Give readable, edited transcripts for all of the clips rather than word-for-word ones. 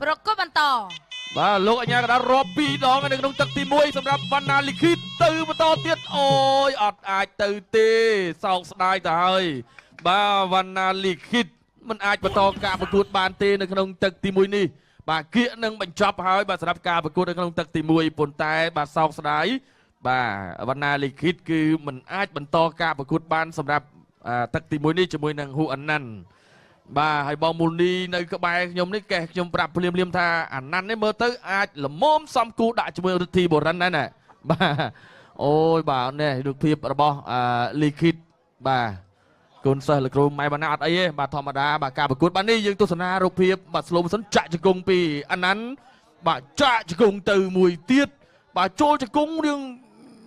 ប្រកបបន្ត បាទលោកអញ្ញាកណ្ដាលរាប់2 ដងនៅក្នុងទឹកទី1សម្រាប់វណ្ណាលីខិតទៅបន្តទៀតអូយអត់អាចទៅទេសោកស្ដាយទៅហើយបាទវណ្ណាលីខិតមិនអាចបន្តការប្រកួតបានទេនៅក្នុងទឹកទី1នេះបាទគៀកនឹងបញ្ចប់ហើយបាទសម្រាប់ការប្រកួតនៅក្នុងទឹកទី1ប៉ុន្តែបាទសោកស្ដាយបាទវណ្ណាលីខិតគឺមិនអាចបន្តការប្រកួតបានសម្រាប់ទឹកទី1នេះជាមួយនឹងហ៊ូអាណាន់បាទហើយបងមូលនីនៅក្បែរខ្ញុំនេះកេះខ្ញុំប្រាប់ភ្លាមថាអាណាន់នេះមើលទៅអាចល្មមសំគូដាក់ជាមួយរិទ្ធីបូរិនដែរណាបាទអូយបាទនេះរូបភាពរបស់លីខិតបាទកូនសិស្សលោកគ្រូម៉ែបណ្ណាអត់អីទេបាទធម្មតាបាទការប្រកួតបាទនេះយើងទស្សនារូបភាពបាទស្លូមិនសិនចាក់ជង្គង់ពីអាណាន់បាទចាក់ជង្គង់ទៅមួយទៀតបាទចូលជង្គង់រឿង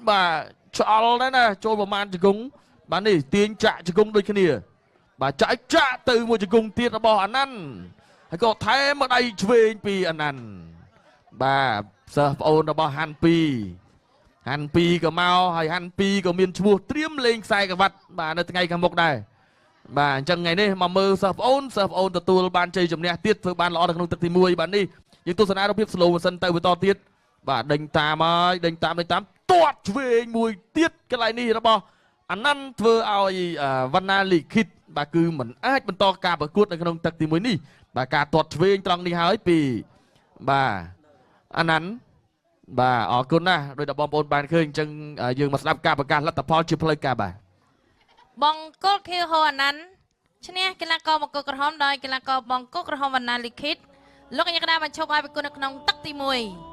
បាទឆ្អល់ដែរណាចូលប្រមាណជង្គង់បាទនេះទាញចាក់ជង្គង់ដូចគ្នាបាទចាក់ទៅមួយជង្គង់ទៀតរបស់អាណាន់ហើយក៏ថែមមកដៃឆ្វេងពីអាណាន់បាទសិស្សប្អូនរបស់ហាន់2ក៏មកហើយហាន់2ក៏មានឈ្មោះត្រៀមលេងខ្សែក្រវ៉ាត់បាទនៅថ្ងៃខាងមុខដែរបាទអញ្ចឹងថ្ងៃនេះមកមើលសិស្សប្អូនទទួលបានជ័យជំនះទៀតធ្វើបានល្អនៅក្នុងទឹកទី1បាទនេះយើងទស្សនារូបភាពស្លូមិនសិនទៅបន្តទៀតបាទដេញតាមហើយដេញតាមទាត់ឆ្វេងមួយទៀតកន្លែងនេះរបស់អាណាន់ធ្វើឲ្យវណ្ណាលីខិតបាទគឺមិនអាចបន្តការប្រកួតនៅក្នុងទឹកទី1នេះបាទការទាត់ឆ្វេងត្រង់នេះហើយពីបាទអាណាន់បាទអរគុណណាស់ដោយតែបងប្អូនបានឃើញអញ្ចឹងយើងមកស្ដាប់ការប្រកាសលទ្ធផលជាផ្លូវការបាទ បងកុលខៀវហូអាណាន់ ឈ្នះកីឡាករបង្គោលក្រហមដោយកីឡាករបង្គោលក្រហមវណ្ណាលីខិតលោកកញ្ញាកណ្ដាលបញ្ឈប់ឲ្យប្រគល់នៅក្នុងទឹកទី1